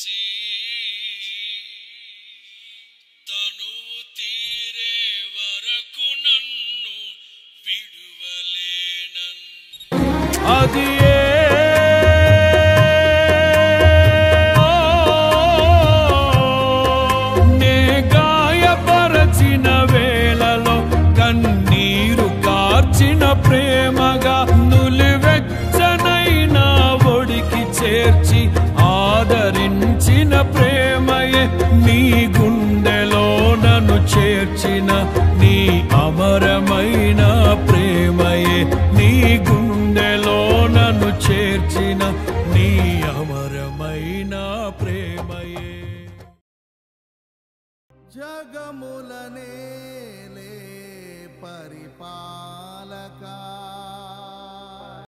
చేర్చి తనువు తీరే వరకు నన్ను విడువలేనన్ అది నే గాయపరచిన వేళలో కన్నీరు కార్చిన ప్రేమగా నులివెచ్చనైన ఒడికి చేర్చి ఆదరించిన ప్రేమయే నీ గుండెలో నన్ను చేర్చిన నీ అమరమైన ప్రేమయే నీ గుండెలో నన్ను చేర్చిన నీ అమరమైన ప్రేమయే జగములనేలే పరిపాలక